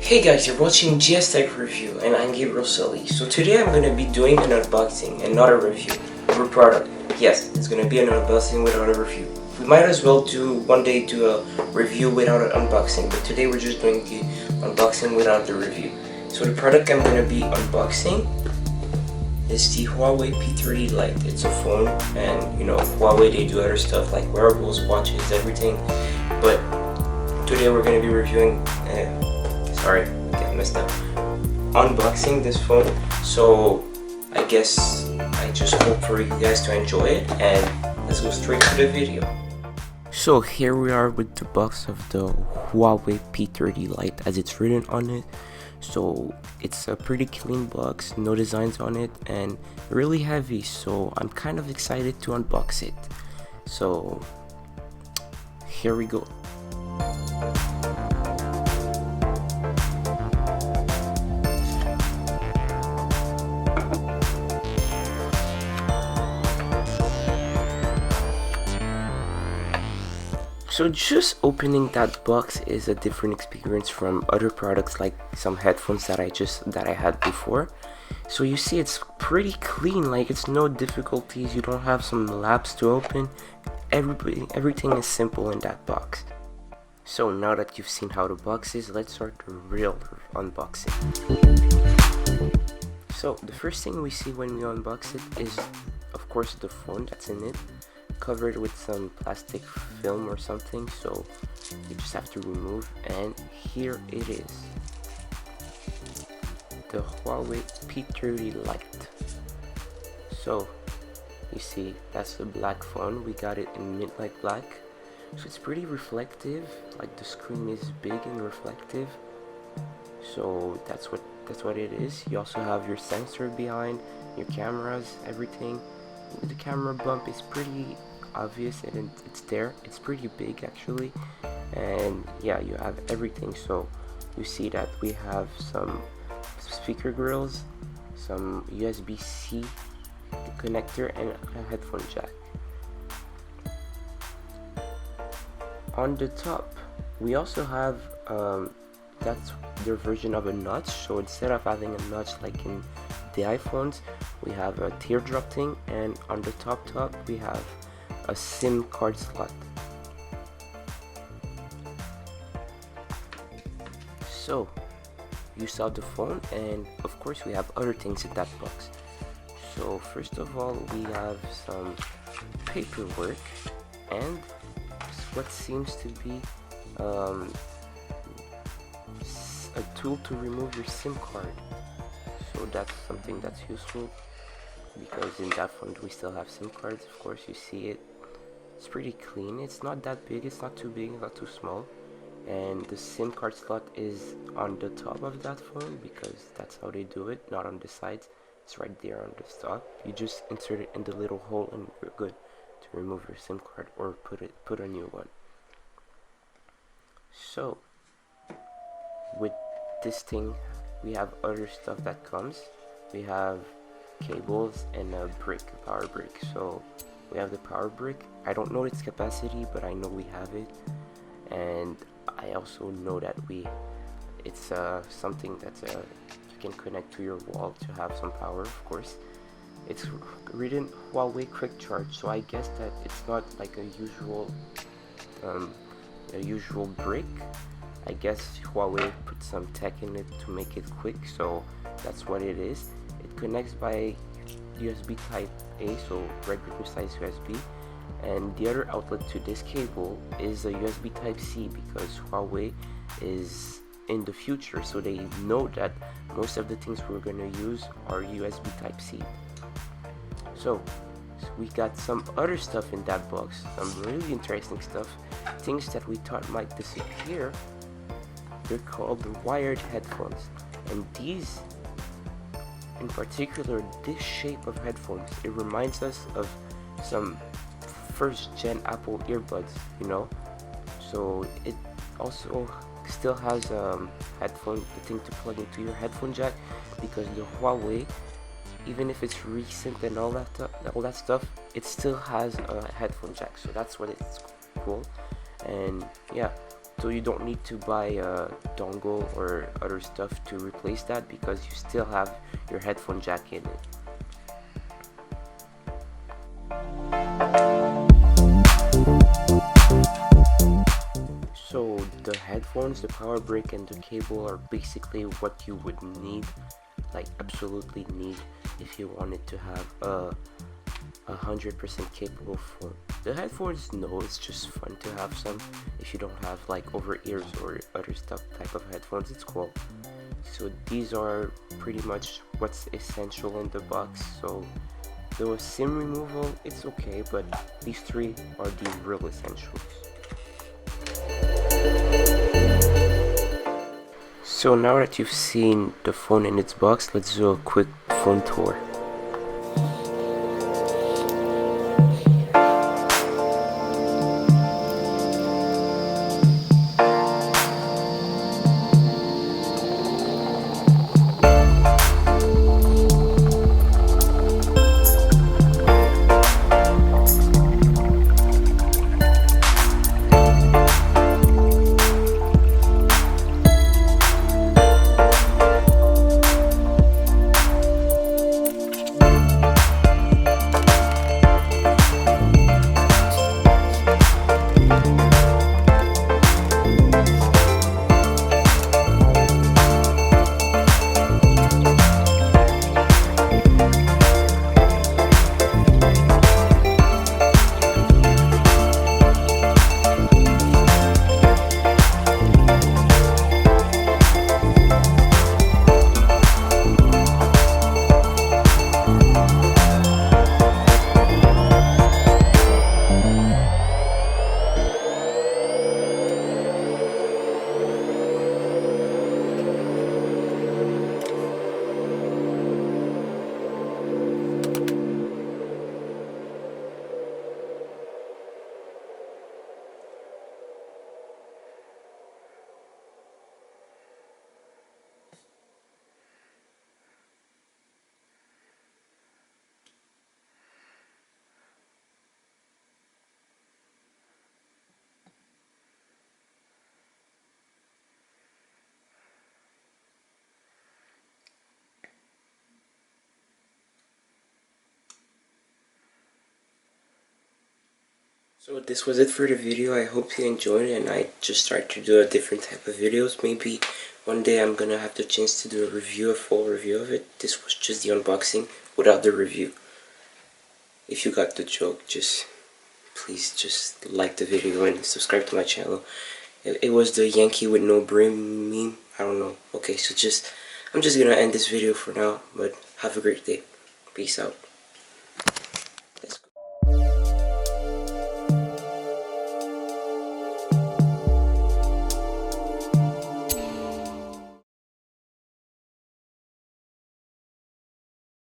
Hey guys, you're watching GS Tech Review and I'm Gabriel Sully. So today I'm going to be doing an unboxing and not a review of a product. Yes, it's going to be an unboxing without a review. We might as well one day do a review without an unboxing, but today we're just doing the unboxing without the review. So the product I'm going to be unboxing is the Huawei P30 Lite. It's a phone, and you know, Huawei, they do other stuff like wearables, watches, everything. But today we're going to be reviewing sorry, I messed up. Unboxing this phone. So I guess I just hope for you guys to enjoy it, and let's go straight to the video. So here we are with the box of the Huawei P30 Lite as it's written on it. So it's a pretty clean box, no designs on it, and really heavy, so I'm kind of excited to unbox it. So here we go. So just opening that box is a different experience from other products like some headphones that I had before. So you see it's pretty clean, like it's no difficulties, you don't have some labs to open. Everything is simple in that box. So now that you've seen how the box is, let's start the real unboxing. So the first thing we see when we unbox it is of course the phone that's in it, covered with some plastic film or something, so you just have to remove, and here it is, the Huawei P30 Lite. So you see that's the black phone. We got it in midnight black, so it's pretty reflective, like the screen is big and reflective, so that's what it is. You also have your sensor behind, your cameras, everything. The camera bump is pretty obvious and it's there. It's pretty big actually, and yeah, you have everything. So you see that we have some speaker grills, some USB-C connector, and a headphone jack. On the top we also have that's their version of a notch. So instead of having a notch like in the iPhones, we have a teardrop thing, and on the top we have a SIM card slot. So you saw the phone, and of course we have other things in that box. So first of all, we have some paperwork and what seems to be a tool to remove your SIM card. So that's something that's useful, because in that phone we still have SIM cards. Of course, you see it. It's pretty clean. It's not that big. It's not too big. It's not too small. And the SIM card slot is on the top of that phone because that's how they do it, not on the sides. It's right there on the top. You just insert it in the little hole and you're good to remove your SIM card or put a new one. So with this thing, we have other stuff that comes. We have cables and a brick, a power brick. So we have the power brick. I don't know its capacity, but I know we have it, and I also know that it's something that you can connect to your wall to have some power. Of course, it's written Huawei Quick Charge, so I guess that it's not like a usual brick. I guess Huawei put some tech in it to make it quick, so that's what it is. It connects by USB type A, so regular size USB, and the other outlet to this cable is a USB type C, because Huawei is in the future, so they know that most of the things we're going to use are USB type C. So we got some other stuff in that box, some really interesting stuff, things that we thought might disappear. They're called wired headphones, and these, in particular, this shape of headphones, it reminds us of some first gen Apple earbuds, you know. So it also still has the thing to plug into your headphone jack, because the Huawei, even if it's recent and all that stuff, it still has a headphone jack. So that's what it's cool. And yeah, So you don't need to buy a dongle or other stuff to replace that, because you still have your headphone jack in it. So the headphones, the power brick, and the cable are basically what you would need, like absolutely need, if you wanted to have a 100% capable phone. The headphones, no, it's just fun to have some. If you don't have like over ears or other stuff type of headphones, it's cool. So these are pretty much what's essential in the box. So the SIM removal, it's okay, but these three are the real essentials. So now that you've seen the phone in its box, let's do a quick phone tour. So this was it for the video. I hope you enjoyed it, and I just started to do a different type of videos. Maybe one day I'm gonna have the chance to do a review, a full review of it. This was just the unboxing without the review. If you got the joke, please just like the video and subscribe to my channel. It was the Yankee with no brim meme. I don't know. Okay, so I'm just gonna end this video for now, but have a great day. Peace out.